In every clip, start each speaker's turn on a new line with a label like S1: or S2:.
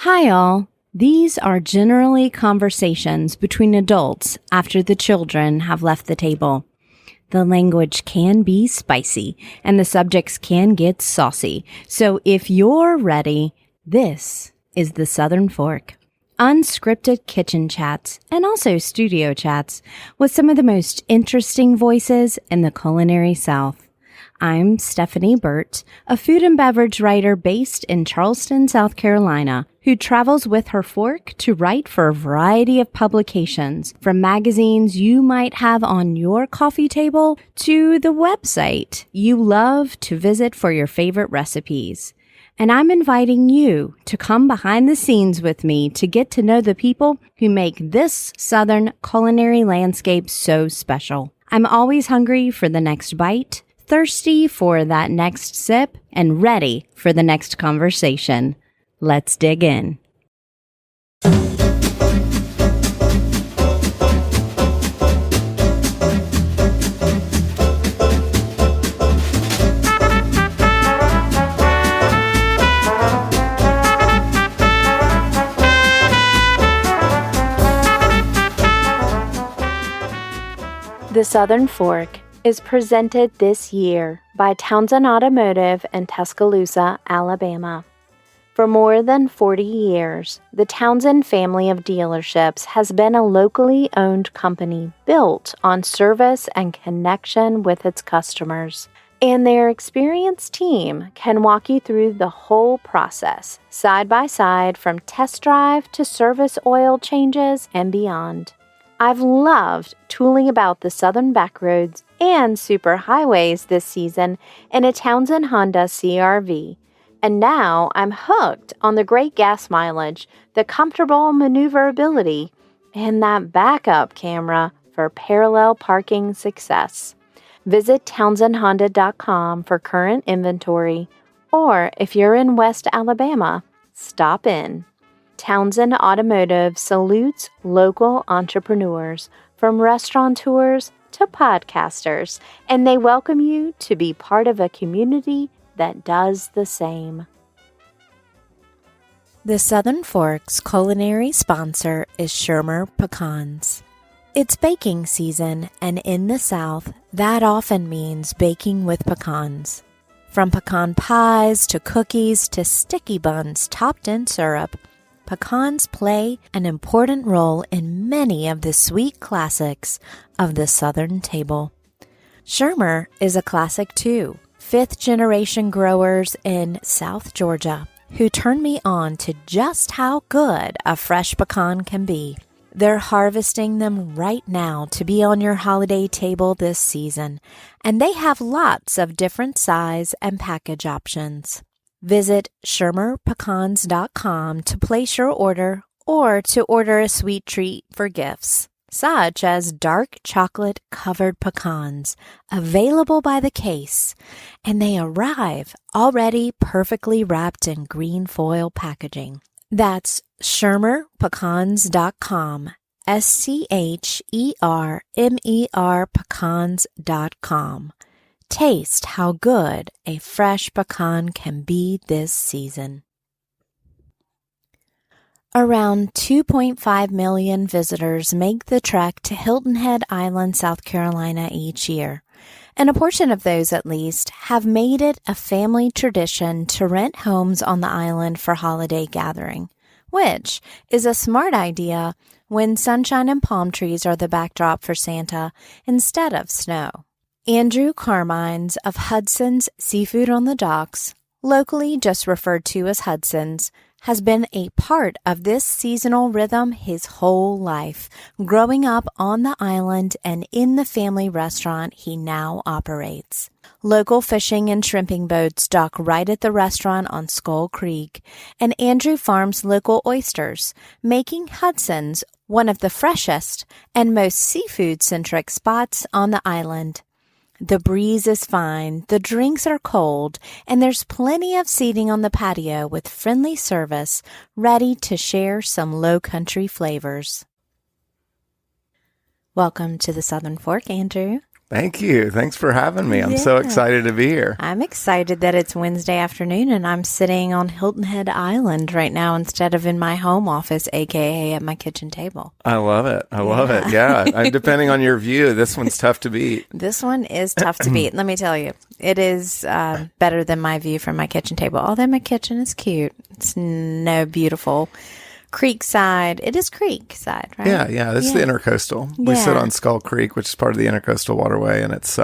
S1: Hi all. These are generally conversations between adults after the children have left the table. The language can be spicy and the subjects can get saucy. So if you're ready, this is the Southern Fork. Unscripted kitchen chats and also studio chats with some of the most interesting voices in the culinary South. I'm Stephanie Burt, a food and beverage writer based in Charleston, South Carolina, who travels with her fork to write for a variety of publications, from magazines you might have on your coffee table to the website you love to visit for your favorite recipes. And I'm inviting you to come behind the scenes with me to get to know the people who make this Southern culinary landscape so special. I'm always hungry for the next bite, thirsty for that next sip, and ready for the next conversation. Let's dig in. The Southern Fork is presented this year by Townsend Automotive in Tuscaloosa, Alabama. For more than 40 years, the Townsend family of dealerships has been a locally owned company built on service and connection with its customers. And their experienced team can walk you through the whole process, side by side, from test drive to service oil changes and beyond. I've loved tooling about the southern backroads and super highways this season in a Townsend Honda CR-V. And now I'm hooked on the great gas mileage, the comfortable maneuverability, and that backup camera for parallel parking success. Visit townsendhonda.com for current inventory, or if you're in West Alabama, stop in. Townsend Automotive salutes local entrepreneurs, from restaurateurs to podcasters, and they welcome you to be part of a community that does the same. The Southern Fork's culinary sponsor is Shermer Pecans. It's baking season, and in the South, that often means baking with pecans. From pecan pies to cookies to sticky buns topped in syrup, pecans play an important role in many of the sweet classics of the Southern table. Shermer is a classic too. Fifth-generation growers in South Georgia who turned me on to just how good a fresh pecan can be. They're harvesting them right now to be on your holiday table this season, and they have lots of different size and package options. Visit ShermerPecans.com to place your order or to order a sweet treat for gifts, such as dark chocolate-covered pecans, available by the case, and they arrive already perfectly wrapped in green foil packaging. That's ShermerPecans.com, SCHERMER Pecans.com. Taste how good a fresh pecan can be this season. Around 2.5 million visitors make the trek to Hilton Head Island, South Carolina each year, and a portion of those at least have made it a family tradition to rent homes on the island for holiday gathering, which is a smart idea when sunshine and palm trees are the backdrop for Santa instead of snow. Andrew Carmines of Hudson's Seafood on the Docks, locally just referred to as Hudson's, has been a part of this seasonal rhythm his whole life, growing up on the island and in the family restaurant he now operates. Local fishing and shrimping boats dock right at the restaurant on Skull Creek, and Andrew farms local oysters, making Hudson's one of the freshest and most seafood-centric spots on the island. The breeze is fine, the drinks are cold, and there's plenty of seating on the patio with friendly service, ready to share some Lowcountry flavors. Welcome to the Southern Fork, Andrew.
S2: Thank you. Thanks for having me. I'm so excited to be here.
S1: I'm excited that it's Wednesday afternoon and I'm sitting on Hilton Head Island right now instead of in my home office, aka at my kitchen table.
S2: I love it. I love it. Yeah. Depending on your view, this one's tough to beat.
S1: This one is tough to beat. Let me tell you, it is better than my view from my kitchen table. Although my kitchen is cute. It's no beautiful Creekside. It is Creekside, right?
S2: Yeah. This is the Intercoastal. We sit on Skull Creek, which is part of the Intercoastal Waterway, and it's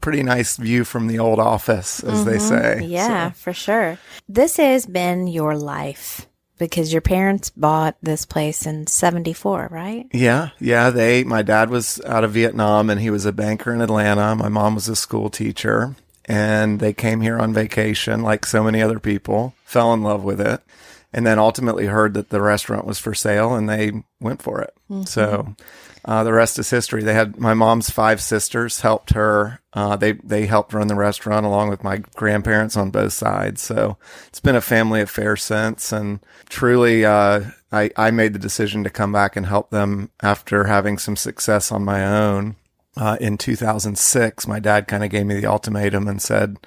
S2: pretty nice view from the old office, as they say.
S1: Yeah, for sure. This has been your life because your parents bought this place in 74, right?
S2: Yeah. My dad was out of Vietnam, and he was a banker in Atlanta. My mom was a school teacher, and they came here on vacation, like so many other people, fell in love with it. And then ultimately heard that the restaurant was for sale, and they went for it. So the rest is history. They had my mom's 5 sisters helped her. They helped run the restaurant along with my grandparents on both sides. So it's been a family affair since. And truly, I made the decision to come back and help them after having some success on my own. In 2006, my dad kind of gave me the ultimatum and said,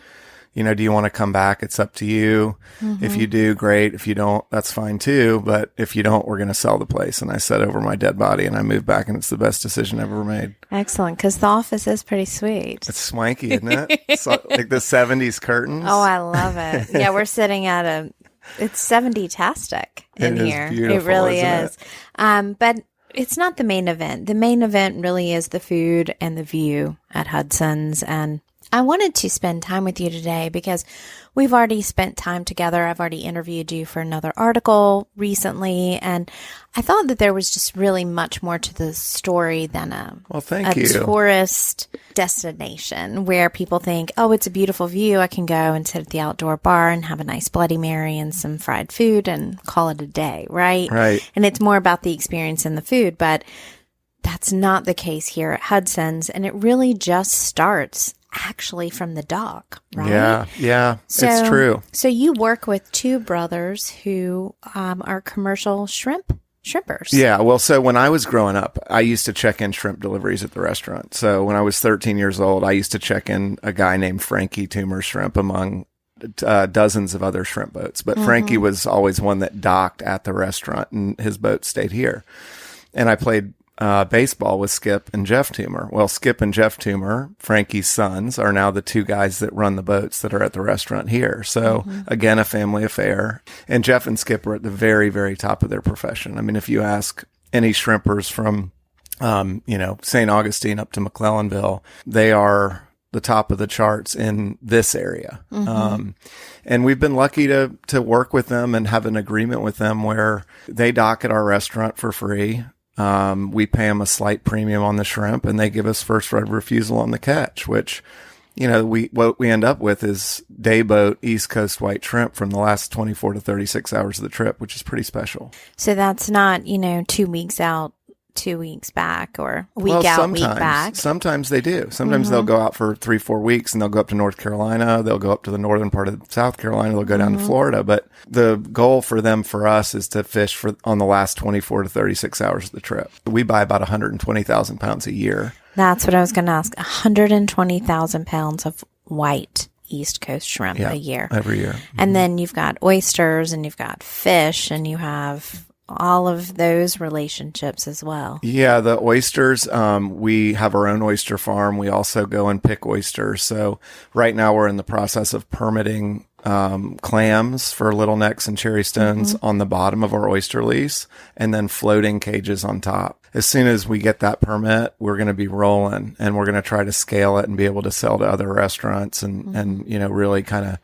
S2: do you want to come back? It's up to you. If you do, great. If you don't, that's fine too. But if you don't, we're going to sell the place. And I said over my dead body, and I moved back, and it's the best decision I've ever made.
S1: Excellent. Because the office is pretty sweet.
S2: It's swanky, isn't it? It's like the 70s curtains.
S1: Oh, I love it. Yeah, we're sitting at it's 70-tastic in here.
S2: Beautiful,
S1: it really is.
S2: It?
S1: But it's not the main event. The main event really is the food and the view at Hudson's. And I wanted to spend time with you today because we've already spent time together. I've already interviewed you for another article recently, and I thought that there was just really much more to the story than a tourist destination where people think, oh, it's a beautiful view. I can go and sit at the outdoor bar and have a nice Bloody Mary and some fried food and call it a day, right?
S2: Right.
S1: And it's more about the experience and the food, but that's not the case here at Hudson's, and it really just starts actually from the dock, right?
S2: Yeah, it's true.
S1: So you work with 2 brothers who are commercial shrimpers.
S2: Yeah, well, so when I was growing up, I used to check in shrimp deliveries at the restaurant. So when I was 13 years old, I used to check in a guy named Frankie Toomer Shrimp among dozens of other shrimp boats. But Frankie was always one that docked at the restaurant, and his boat stayed here. And I played baseball with Skip and Jeff Toomer. Well, Skip and Jeff Toomer, Frankie's sons, are now the 2 guys that run the boats that are at the restaurant here. So again, a family affair. And Jeff and Skip are at the very, very top of their profession. I mean, if you ask any shrimpers from, St. Augustine up to McClellanville, they are the top of the charts in this area. And we've been lucky to work with them and have an agreement with them where they dock at our restaurant for free. We pay them a slight premium on the shrimp, and they give us first right of refusal on the catch, which, what we end up with is day boat East Coast white shrimp from the last 24 to 36 hours of the trip, which is pretty special.
S1: So that's not, 2 weeks out, 2 weeks back, or week week back.
S2: Sometimes they do. Sometimes they'll go out for 3-4 weeks, and they'll go up to North Carolina. They'll go up to the northern part of South Carolina. They'll go down to Florida. But the goal for us is to fish on the last 24 to 36 hours of the trip. We buy about 120,000 pounds a year.
S1: That's what I was going to ask. 120,000 pounds of white East Coast shrimp a year.
S2: Every year.
S1: And then you've got oysters, and you've got fish, and you have all of those relationships as well. Yeah,
S2: the oysters, we have our own oyster farm. We also go and pick oysters. So right now we're in the process of permitting clams for little necks and cherry stones on the bottom of our oyster lease, and then floating cages on top. As soon as we get that permit, we're going to be rolling, and we're going to try to scale it and be able to sell to other restaurants and really kind of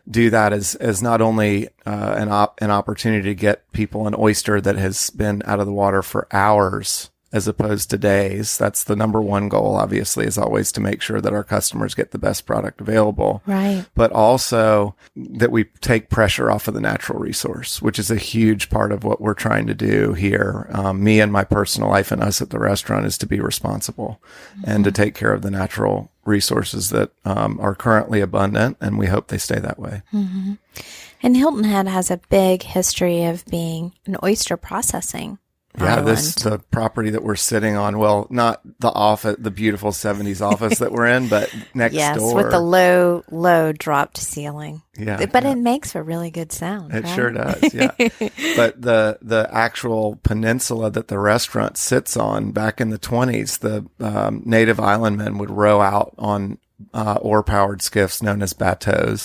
S2: do that as not only an opportunity to get people an oyster that has been out of the water for hours as opposed to days. That's the number one goal, obviously, is always to make sure that our customers get the best product available.
S1: Right.
S2: But also that we take pressure off of the natural resource, which is a huge part of what we're trying to do here. Me and my personal life and us at the restaurant is to be responsible and to take care of the natural resources that are currently abundant, and we hope they stay that way.
S1: And Hilton Head has a big history of being an oyster processing
S2: Yeah,
S3: island.
S2: the property that we're sitting on. Well, not the office, the beautiful 70s office that we're in, but next door.
S3: With the low dropped ceiling.
S2: Yeah,
S3: But it makes a really good sound.
S2: It
S3: right?
S2: sure does. Yeah. But the actual peninsula that the restaurant sits on, back in the 20s, the native island men would row out on oar-powered skiffs known as bateaux,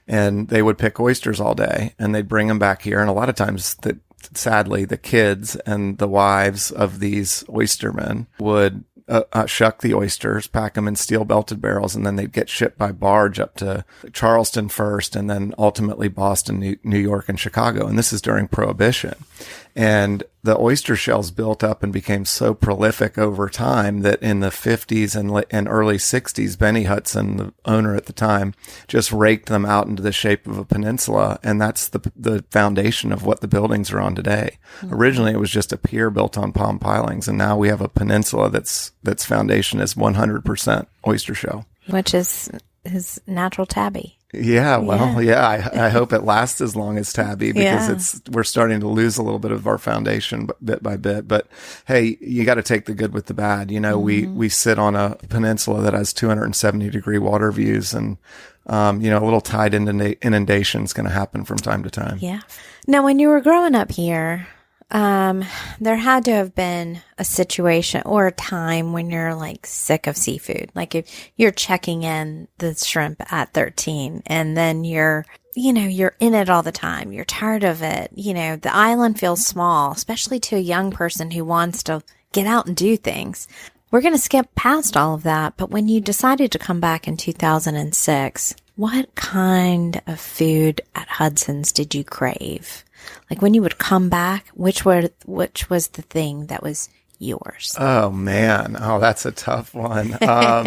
S2: and they would pick oysters all day, and they'd bring them back here. And a lot of times, sadly, the kids and the wives of these oystermen would shuck the oysters, pack them in steel belted barrels, and then they'd get shipped by barge up to Charleston first, and then ultimately Boston, New York, and Chicago. And this is during Prohibition. And the oyster shells built up and became so prolific over time that in the 50s and early 60s, Benny Hudson, the owner at the time, just raked them out into the shape of a peninsula. And that's the foundation of what the buildings are on today. Mm-hmm. Originally, it was just a pier built on palm pilings. And now we have a peninsula that's foundation is 100% oyster shell.
S3: Which is his natural tabby.
S2: Yeah, well, yeah. I hope it lasts as long as tabby, because we're starting to lose a little bit of our foundation bit by bit. But hey, you got to take the good with the bad. You know, we sit on a peninsula that has 270-degree water views, and a little tide inundation is going to happen from time to time.
S3: Yeah. Now, when you were growing up here, there had to have been a situation or a time when you're like sick of seafood. Like if you're checking in the shrimp at 13 and then you're in it all the time. You're tired of it. You know, the island feels small, especially to a young person who wants to get out and do things. We're going to skip past all of that. But when you decided to come back in 2006, what kind of food at Hudson's did you crave? Like when you would come back, which was the thing that was yours?
S2: Oh man. Oh, that's a tough one.
S3: Well,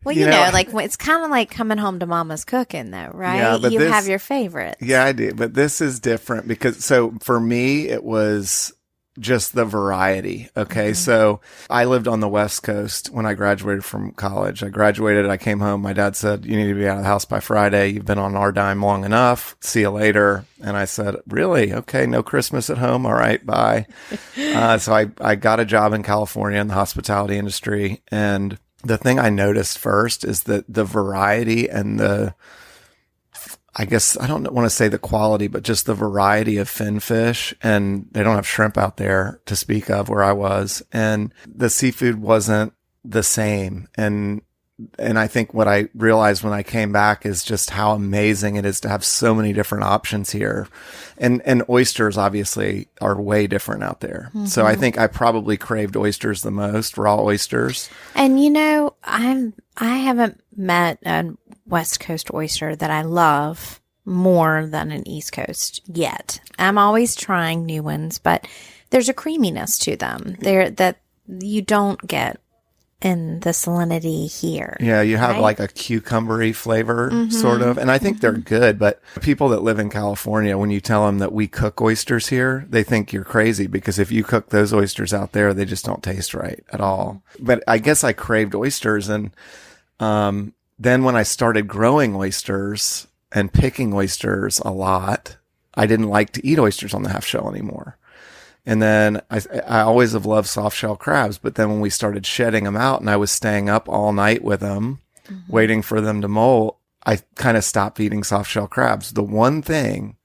S3: like it's kind of like coming home to mama's cooking though, right?
S2: Yeah, but
S3: you have your favorites.
S2: Yeah, I do. But this is different because, so for me, it was just the variety. Okay. Mm-hmm. So I lived on the West Coast when I graduated from college. I came home. My dad said, you need to be out of the house by Friday. You've been on our dime long enough. See you later. And I said, really? Okay. No Christmas at home. All right. Bye. So I got a job in California in the hospitality industry. And the thing I noticed first is that the variety and I guess I don't want to say the quality, but just the variety of fin fish, and they don't have shrimp out there to speak of where I was, and the seafood wasn't the same. And I think what I realized when I came back is just how amazing it is to have so many different options here. And oysters obviously are way different out there. Mm-hmm. So I think I probably craved oysters the most, raw oysters.
S3: And I haven't met a West Coast oyster that I love more than an East Coast yet. I'm always trying new ones, but there's a creaminess to them there that you don't get in the salinity here.
S2: Yeah, you have like a cucumbery flavor, sort of. And I think they're good, but people that live in California, when you tell them that we cook oysters here, they think you're crazy, because if you cook those oysters out there, they just don't taste right at all. But I guess I craved oysters, and then when I started growing oysters and picking oysters a lot, I didn't like to eat oysters on the half shell anymore. And then I always have loved soft shell crabs, but then when we started shedding them out and I was staying up all night with them, waiting for them to molt, I kind of stopped eating soft shell crabs. The one thing,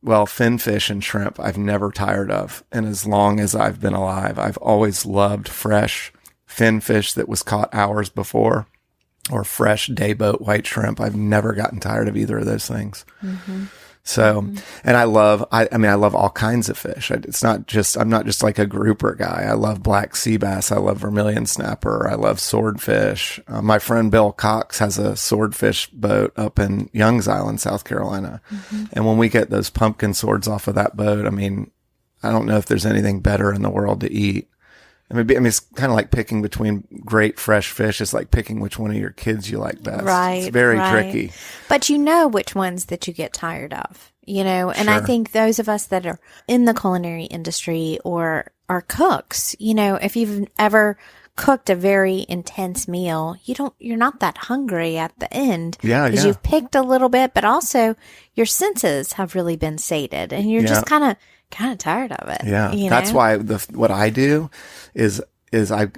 S2: well, fin fish and shrimp, I've never tired of. And as long as I've been alive, I've always loved fresh fin fish that was caught hours before, or fresh day boat white shrimp. I've never gotten tired of either of those things. So, and I love all kinds of fish. I'm not just like a grouper guy. I love black sea bass. I love vermilion snapper. I love swordfish. My friend Bill Cox has a swordfish boat up in Young's Island, South Carolina. And when we get those pumpkin swords off of that boat, I mean, I don't know if there's anything better in the world to eat. I mean, it's kind of like picking between great fresh fish. It's like picking which one of your kids you like best.
S3: Right.
S2: It's very tricky.
S3: But you know which ones that you get tired of, and I think those of us that are in the culinary industry or are cooks, if you've ever cooked a very intense meal, you're not that hungry at the end.
S2: Yeah,
S3: because you've picked a little bit, but also your senses have really been sated, and you're just kind of tired of it.
S2: Yeah, that's why what I do is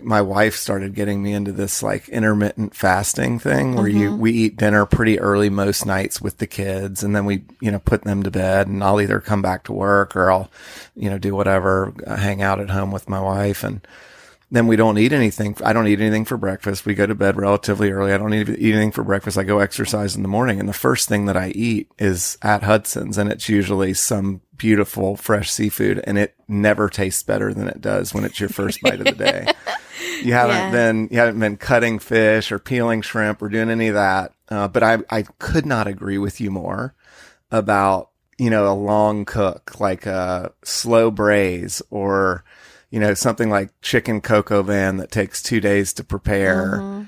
S2: my wife started getting me into this like intermittent fasting thing where we eat dinner pretty early most nights with the kids, and then we put them to bed, and I'll either come back to work or I'll do whatever, hang out at home with my wife, and then we don't eat anything. I don't eat anything for breakfast. We go to bed relatively early. I don't eat anything for breakfast. I go exercise in the morning, and the first thing that I eat is at Hudson's, and it's usually some beautiful fresh seafood, and it never tastes better than it does when it's your first bite of the day. You haven't been cutting fish or peeling shrimp or doing any of that. But I could not agree with you more about, a long cook, like a slow braise, or something like chicken coco van that takes 2 days to prepare.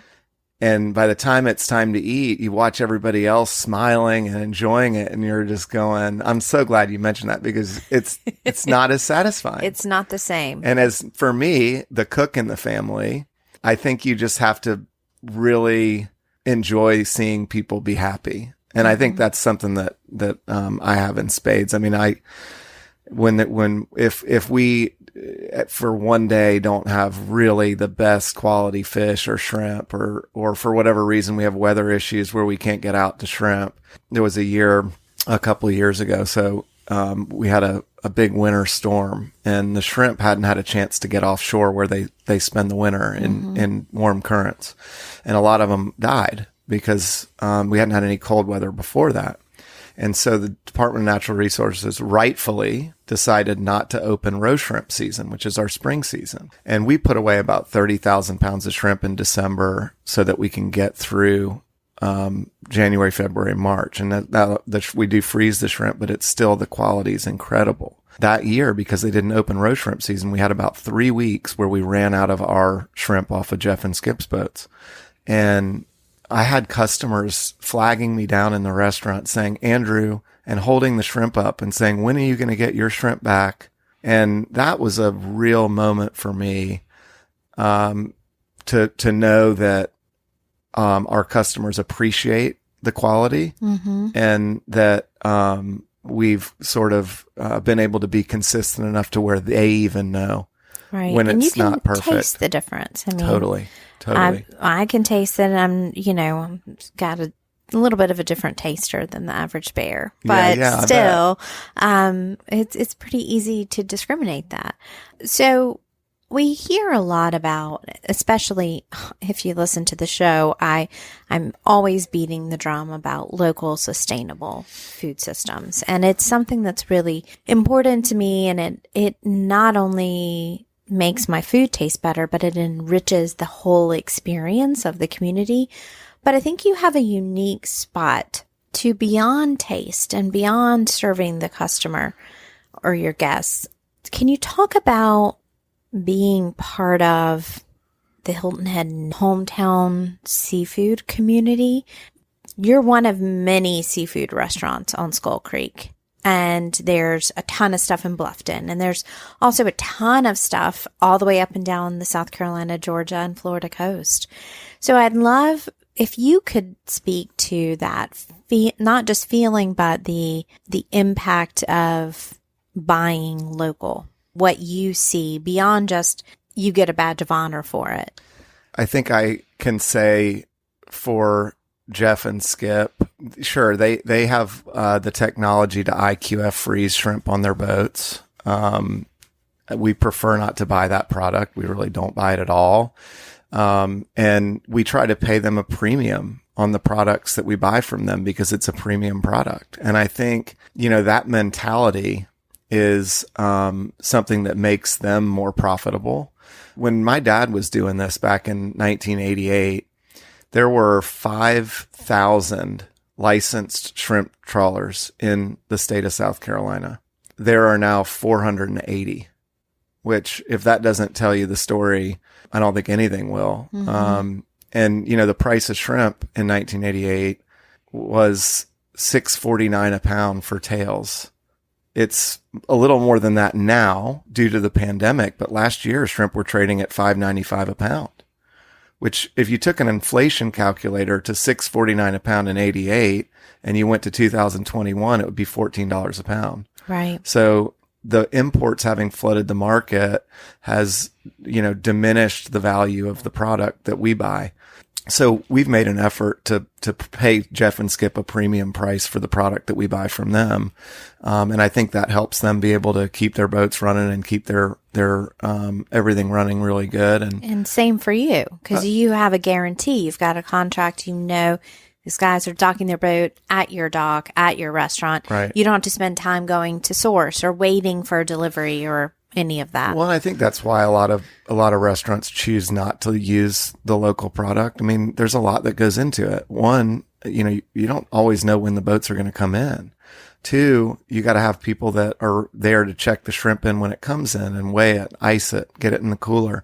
S2: And by the time it's time to eat, you watch everybody else smiling and enjoying it, and you're just going, I'm so glad you mentioned that, because it's not as satisfying.
S3: It's not the same.
S2: And as for me, the cook in the family, I think you just have to really enjoy seeing people be happy. And I think that's something that I have in spades. I mean, if we for one day don't have really the best quality fish or shrimp, or for whatever reason we have weather issues where we can't get out to shrimp. There was a couple of years ago. So, we had a big winter storm, and the shrimp hadn't had a chance to get offshore where they spend the winter in warm currents. And a lot of them died because, we hadn't had any cold weather before that. And so the Department of Natural Resources rightfully decided not to open roe shrimp season, which is our spring season. And we put away about 30,000 pounds of shrimp in December so that we can get through January, February, March. And we do freeze the shrimp, but it's still, the quality is incredible. That year, because they didn't open roe shrimp season, we had about 3 weeks where we ran out of our shrimp off of Jeff and Skip's boats. And I had customers flagging me down in the restaurant saying, Andrew, and holding the shrimp up and saying, when are you going to get your shrimp back? And that was a real moment for me, to know that, our customers appreciate the quality, and that, we've sort of, been able to be consistent enough to where they even know when it's not perfect.
S3: You can taste the difference. I mean,
S2: Totally.
S3: I can taste it. I'm got a little bit of a different taster than the average bear, but still, it's pretty easy to discriminate that. So we hear a lot about, especially if you listen to the show, I'm always beating the drum about local sustainable food systems. And it's something that's really important to me. And it not only makes my food taste better, but it enriches the whole experience of the community. But I think you have a unique spot to, beyond taste and beyond serving the customer or your guests. Can you talk about being part of the Hilton Head hometown seafood community? You're one of many seafood restaurants on Skull Creek. And there's a ton of stuff in Bluffton. And there's also a ton of stuff all the way up and down the South Carolina, Georgia, and Florida coast. So I'd love if you could speak to that, not just feeling, but the impact of buying local, what you see beyond just you get a badge of honor for it.
S2: I think I can say for Jeff and Skip, sure, they have the technology to IQF freeze shrimp on their boats. We prefer not to buy that product. We really don't buy it at all. And we try to pay them a premium on the products that we buy from them because it's a premium product. And I think, that mentality is something that makes them more profitable. When my dad was doing this back in 1988, there were 5,000 licensed shrimp trawlers in the state of South Carolina. There are now 480, which, if that doesn't tell you the story, I don't think anything will. And, the price of shrimp in 1988 was $6.49 a pound for tails. It's a little more than that now due to the pandemic, but last year shrimp were trading at $5.95 a pound. which if you took an inflation calculator to $6.49 a pound in 88 and you went to 2021, it would be $14 a pound.
S3: Right.
S2: So the imports having flooded the market has, diminished the value of the product that we buy. So we've made an effort to pay Jeff and Skip a premium price for the product that we buy from them. And I think that helps them be able to keep their boats running and keep their everything running really good.
S3: And same for you, because you have a guarantee. You've got a contract, these guys are docking their boat at your dock, at your restaurant.
S2: Right.
S3: You don't have to spend time going to source or waiting for a delivery or any of that.
S2: Well, I think that's why a lot of restaurants choose not to use the local product. I mean, there's a lot that goes into it. One, you don't always know when the boats are going to come in. Two, you got to have people that are there to check the shrimp in when it comes in and weigh it, ice it, get it in the cooler,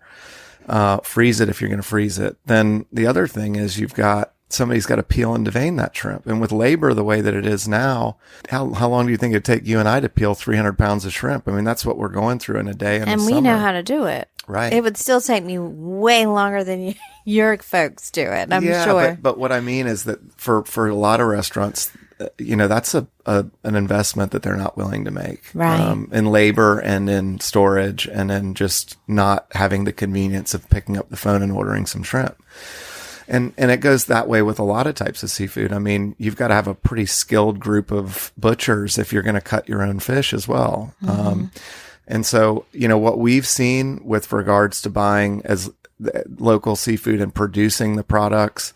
S2: freeze it if you're going to freeze it. Then the other thing is somebody's got to peel and devein that shrimp. And with labor the way that it is now, how long do you think it'd take you and I to peel 300 pounds of shrimp? I mean, that's what we're going through in a day.
S3: And we know how to do it.
S2: Right.
S3: It would still take me way longer than your folks do it, I'm sure.
S2: But what I mean is that for a lot of restaurants, that's an investment that they're not willing to make.
S3: Right.
S2: In labor and in storage and in just not having the convenience of picking up the phone and ordering some shrimp. And it goes that way with a lot of types of seafood. I mean, you've got to have a pretty skilled group of butchers if you're going to cut your own fish as well. Mm-hmm. And so, what we've seen with regards to buying as local seafood and producing the products,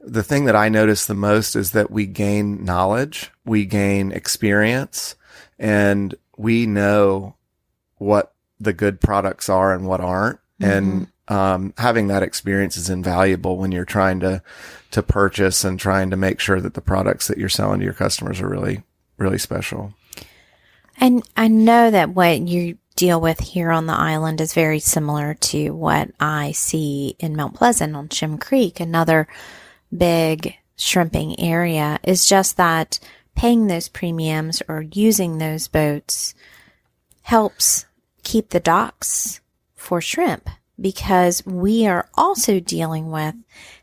S2: the thing that I notice the most is that we gain knowledge, we gain experience, and we know what the good products are and what aren't. Mm-hmm. And having that experience is invaluable when you're trying to purchase and trying to make sure that the products that you're selling to your customers are really, really special.
S3: And I know that what you deal with here on the island is very similar to what I see in Mount Pleasant on Shim Creek, another big shrimping area. Is just that paying those premiums or using those boats helps keep the docks for shrimp, because we are also dealing with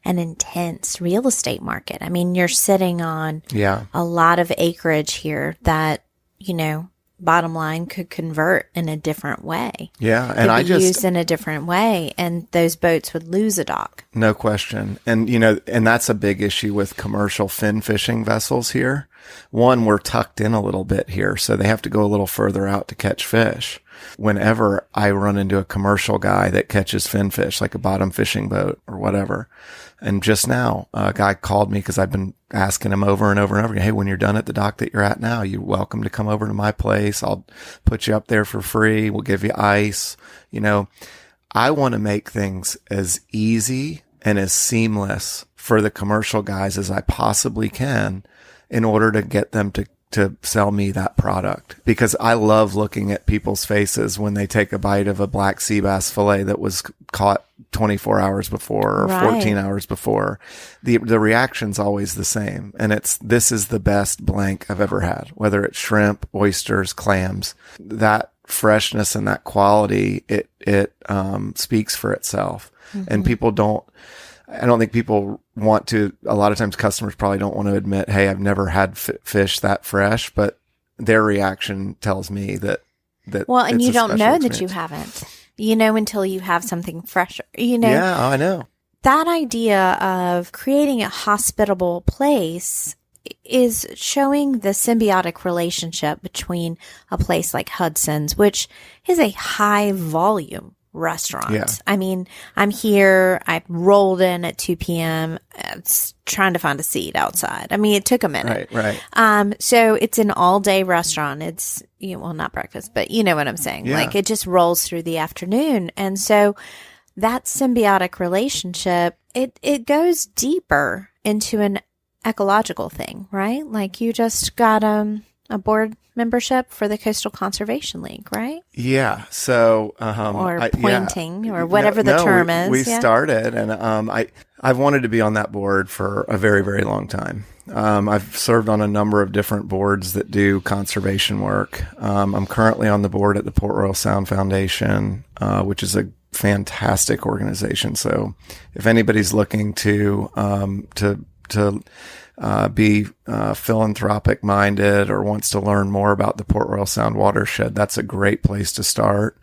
S3: an intense real estate market. I mean, you're sitting on a lot of acreage here that, bottom line could convert in a different way.
S2: Yeah. And
S3: used in a different way, and those boats would lose a dock.
S2: No question. And, and that's a big issue with commercial fin fishing vessels here. One, we're tucked in a little bit here, so they have to go a little further out to catch fish. Whenever I run into a commercial guy that catches fin fish, like a bottom fishing boat or whatever. And just now, a guy called me because I've been asking him over and over and over again, hey, when you're done at the dock that you're at now, you're welcome to come over to my place. I'll put you up there for free. We'll give you ice. I want to make things as easy and as seamless for the commercial guys as I possibly can in order to get them to sell me that product, because I love looking at people's faces when they take a bite of a black sea bass fillet that was caught 24 hours before or 14 hours before. The reaction's always the same. And this is the best blank I've ever had, whether it's shrimp, oysters, clams. That freshness and that quality, it speaks for itself. Mm-hmm. And I don't think people want to, a lot of times customers probably don't want to admit, hey, I've never had fish that fresh, but their reaction tells me that
S3: well, and you don't know
S2: experience.
S3: That you haven't, until you have something fresher,
S2: Yeah, I know.
S3: That idea of creating a hospitable place is showing the symbiotic relationship between a place like Hudson's, which is a high volume restaurant.
S2: Yeah.
S3: I mean, I'm here, I rolled in at 2 p.m. Trying to find a seat outside. I mean, it took a minute.
S2: Right.
S3: So it's an all day restaurant. It's, not breakfast, but you know what I'm saying?
S2: Yeah.
S3: Like, it just rolls through the afternoon. And so that symbiotic relationship, it goes deeper into an ecological thing, right? Like, you just got, a board membership for the Coastal Conservation League, right?
S2: Yeah. So,
S3: or pointing, or whatever the term is.
S2: We started, and I've wanted to be on that board for a very, very long time. I've served on a number of different boards that do conservation work. I'm currently on the board at the Port Royal Sound Foundation, which is a fantastic organization. So if anybody's looking to be philanthropic minded or wants to learn more about the Port Royal Sound watershed, that's a great place to start.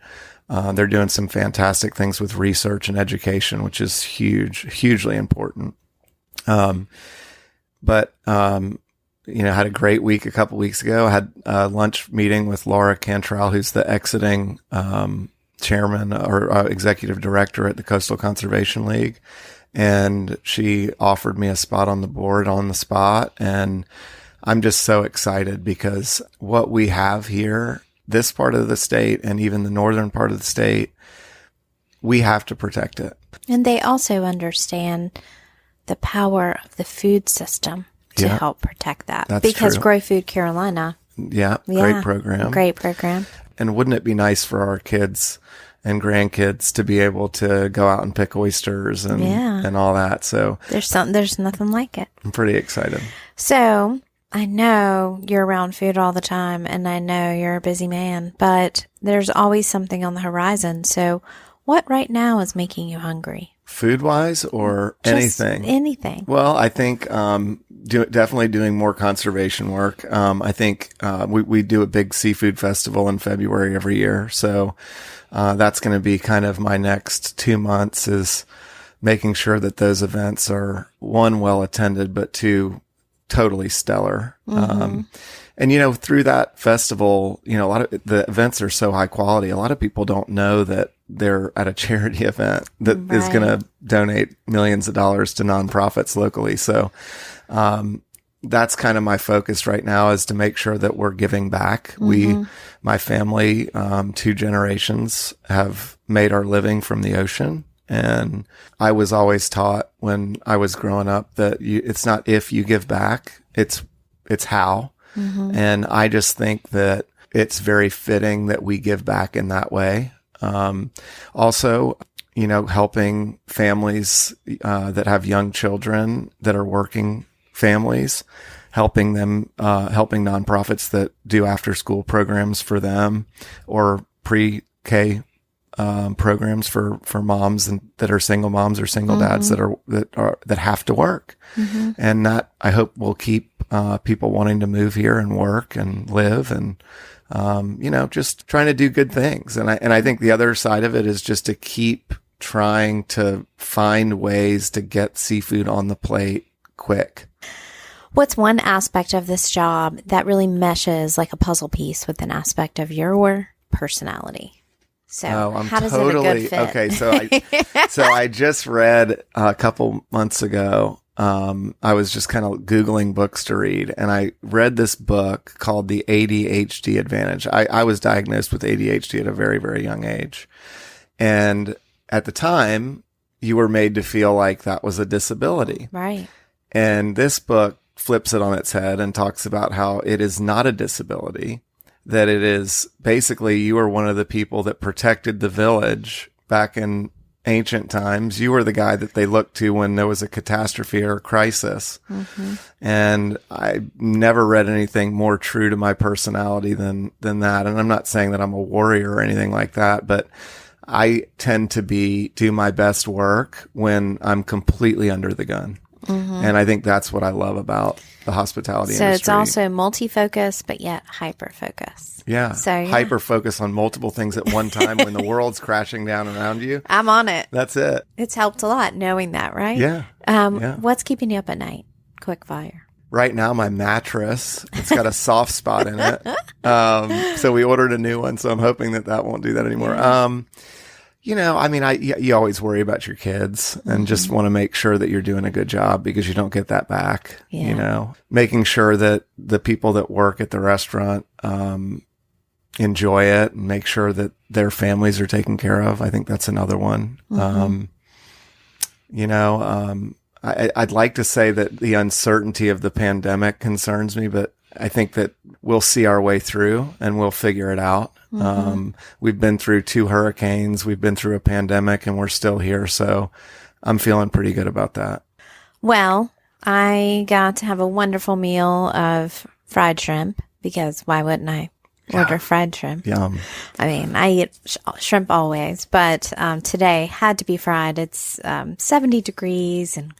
S2: They're doing some fantastic things with research and education, which is hugely important. Had a great week a couple weeks ago. I had a lunch meeting with Laura Cantrell, who's the exiting chairman or executive director at the Coastal Conservation League. And she offered me a spot on the board on the spot. And I'm just so excited because what we have here, this part of the state and even the northern part of the state, we have to protect it.
S3: And they also understand the power of the food system to help protect that.
S2: That's
S3: because
S2: true.
S3: Grow Food Carolina.
S2: Great program.
S3: Great program.
S2: And wouldn't it be nice for our kids and grandkids to be able to go out and pick oysters and all that? So
S3: there's nothing like it.
S2: I'm pretty excited.
S3: So I know you're around food all the time, and I know you're a busy man, but there's always something on the horizon. So what right now is making you hungry?
S2: Food-wise or
S3: Just
S2: anything?
S3: Anything.
S2: Well, I think definitely doing more conservation work. I think we do a big seafood festival in February every year. So that's going to be kind of my next 2 months, is making sure that those events are, one, well attended, but two, totally stellar.
S3: Mm-hmm.
S2: And, through that festival, a lot of the events are so high quality. A lot of people don't know that they're at a charity event that is going to donate millions of dollars to nonprofits locally. So, that's kind of my focus right now, is to make sure that we're giving back.
S3: Mm-hmm.
S2: My family, 2 generations have made our living from the ocean. And I was always taught when I was growing up that it's not if you give back, it's how. Mm-hmm. And I just think that it's very fitting that we give back in that way. Also, helping families that have young children that are working families, helping them, helping nonprofits that do after school programs for them, or pre-K programs for moms that are single moms or single dads that have to work. Mm-hmm. And that, I hope, will keep people wanting to move here and work and live, and just trying to do good things. And I think the other side of it is just to keep trying to find ways to get seafood on the plate quick.
S3: What's one aspect of this job that really meshes like a puzzle piece with an aspect of your personality? So how does it a good fit?
S2: Okay. So I just read a couple months ago. I was just kind of Googling books to read, and I read this book called The ADHD Advantage. I was diagnosed with ADHD at a very, very young age. And at the time, you were made to feel like that was a disability.
S3: Right.
S2: And this book flips it on its head and talks about how it is not a disability, that it is basically, you are one of the people that protected the village back in ancient times. You were the guy that they looked to when there was a catastrophe or a crisis. Mm-hmm. And I never read anything more true to my personality than that. And I'm not saying that I'm a warrior or anything like that, but I tend to do my best work when I'm completely under the gun. Mm-hmm. And I think that's what I love about the hospitality industry.
S3: So it's also multi-focus, but yet hyper-focus.
S2: Yeah. So hyper-focus on multiple things at one time when the world's crashing down around you.
S3: I'm on it.
S2: That's it.
S3: It's helped a lot knowing that, right?
S2: Yeah.
S3: What's keeping you up at night? Quick fire.
S2: Right now, my mattress, it's got a soft spot in it. So we ordered a new one, so I'm hoping that won't do that anymore. Yeah. You always worry about your kids and just want to make sure that you're doing a good job, because you don't get that back. Yeah. Making sure that the people that work at the restaurant enjoy it, and make sure that their families are taken care of. I think that's another one. Mm-hmm. I'd like to say that the uncertainty of the pandemic concerns me, but I think that we'll see our way through and we'll figure it out. Mm-hmm. We've been through 2 hurricanes, we've been through a pandemic, and we're still here. So I'm feeling pretty good about that.
S3: Well, I got to have a wonderful meal of fried shrimp, because why wouldn't I? order fried shrimp.
S2: Yum.
S3: I mean, I eat shrimp always, but today had to be fried. It's 70 degrees and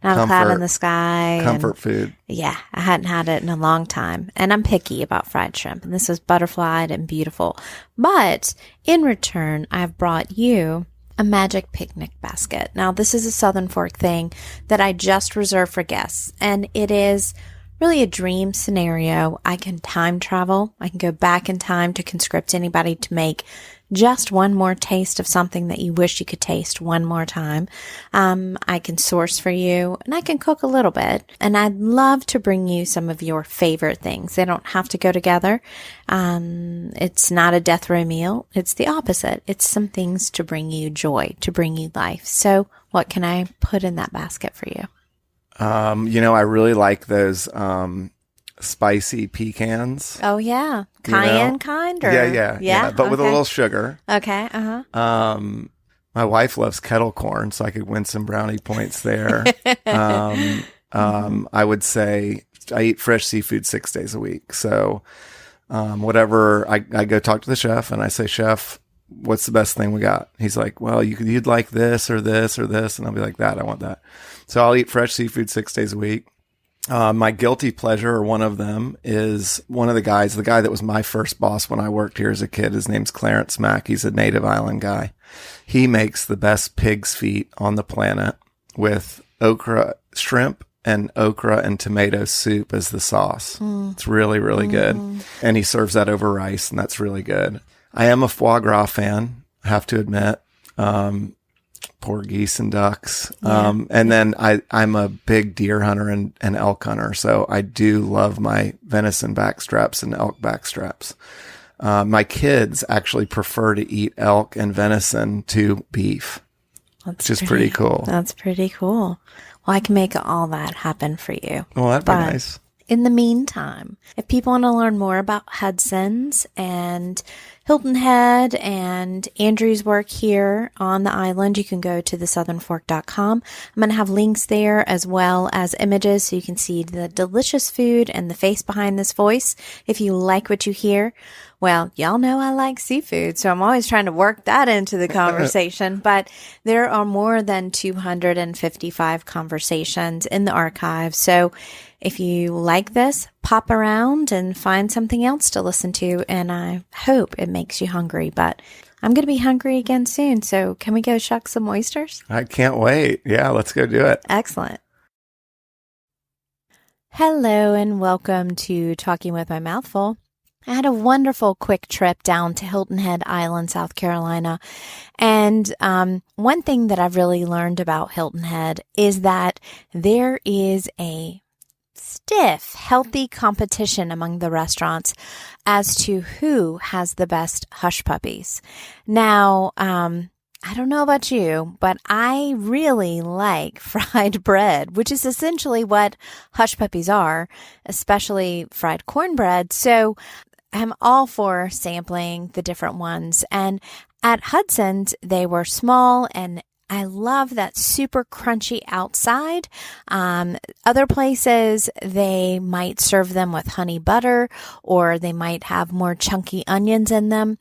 S3: not a cloud in the sky.
S2: Comfort food.
S3: Yeah, I hadn't had it in a long time. And I'm picky about fried shrimp. And this was butterflied and beautiful. But in return, I've brought you a magic picnic basket. Now, this is a Southern Fork thing that I just reserved for guests. And it is really a dream scenario. I can time travel. I can go back in time to conscript anybody to make just one more taste of something that you wish you could taste one more time. I can source for you and I can cook a little bit. And I'd love to bring you some of your favorite things. They don't have to go together. It's not a death row meal. It's the opposite. It's some things to bring you joy, to bring you life. So what can I put in that basket for you?
S2: I really like those spicy pecans.
S3: Oh, yeah. Cayenne kind? Or?
S2: Yeah. But with a little sugar.
S3: Okay.
S2: My wife loves kettle corn, so I could win some brownie points there. I would say I eat fresh seafood 6 days a week. So whatever, I go talk to the chef and I say, Chef, what's the best thing we got? He's like, well, you'd like this or this or this. And I'll be like, I want that. So I'll eat fresh seafood 6 days a week. My guilty pleasure, or one of them, is one of the guy that was my first boss when I worked here as a kid. His name's Clarence Mack. He's a native island guy. He makes the best pig's feet on the planet with okra shrimp and okra and tomato soup as the sauce. It's really, really good. And he serves that over rice, and that's really good. I am a foie gras fan, I have to admit. Poor geese and ducks. And then I'm a big deer hunter and elk hunter. So I do love my venison backstraps and elk backstraps. My kids actually prefer to eat elk and venison to beef, which is pretty cool.
S3: That's pretty cool. Well, I can make all that happen for you.
S2: Well, that'd be nice.
S3: In the meantime, if people want to learn more about Hudson's and Hilton Head and Andrew's work here on the island, you can go to thesouthernfork.com. I'm going to have links there as well as images so you can see the delicious food and the face behind this voice. If you like what you hear, well, y'all know I like seafood, so I'm always trying to work that into the conversation. But there are more than 255 conversations in the archive. So if you like this, pop around and find something else to listen to. And I hope it makes you hungry. But I'm going to be hungry again soon. So can we go shuck some oysters?
S2: I can't wait. Yeah, let's go do it.
S3: Excellent. Hello and welcome to Talking with My Mouth Full. I had a wonderful quick trip down to Hilton Head Island, South Carolina. And one thing that I've really learned about Hilton Head is that there is a stiff, healthy competition among the restaurants as to who has the best hush puppies. Now, I don't know about you, but I really like fried bread, which is essentially what hush puppies are, especially fried cornbread. So I'm all for sampling the different ones. And at Hudson's, they were small, and I love that super crunchy outside. Other places, they might serve them with honey butter, or they might have more chunky onions in them.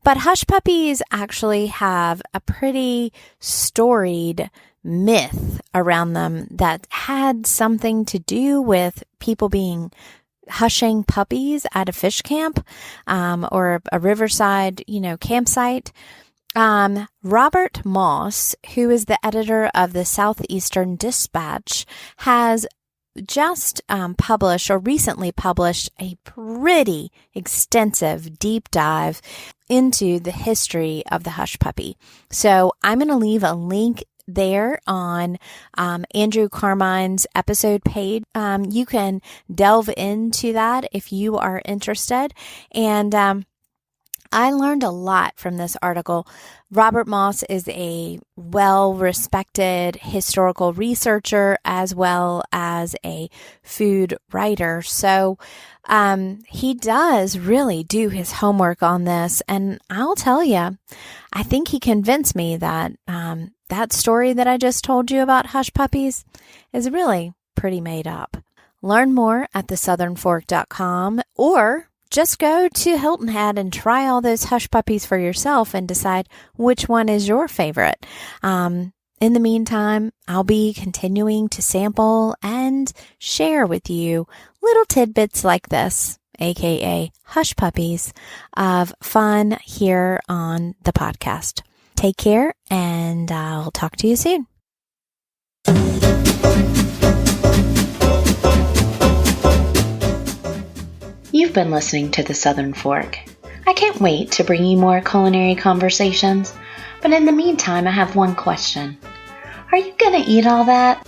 S3: But hush puppies actually have a pretty storied myth around them that had something to do with people hushing puppies at a fish camp, or a riverside, campsite. Robert Moss, who is the editor of the Southeastern Dispatch, has just recently published a pretty extensive deep dive into the history of the hush puppy. So I'm going to leave a link there on Andrew Carmine's episode page. You can delve into that if you are interested. And I learned a lot from this article. Robert Moss is a well-respected historical researcher as well as a food writer. So he does really do his homework on this. And I'll tell you, I think he convinced me that that story that I just told you about hush puppies is really pretty made up. Learn more at thesouthernfork.com or just go to Hilton Head and try all those hush puppies for yourself and decide which one is your favorite. In the meantime, I'll be continuing to sample and share with you little tidbits like this, aka hush puppies, of fun here on the podcast. Take care, and I'll talk to you soon.
S1: You've been listening to The Southern Fork. I can't wait to bring you more culinary conversations, but in the meantime, I have one question. Are you going to eat all that?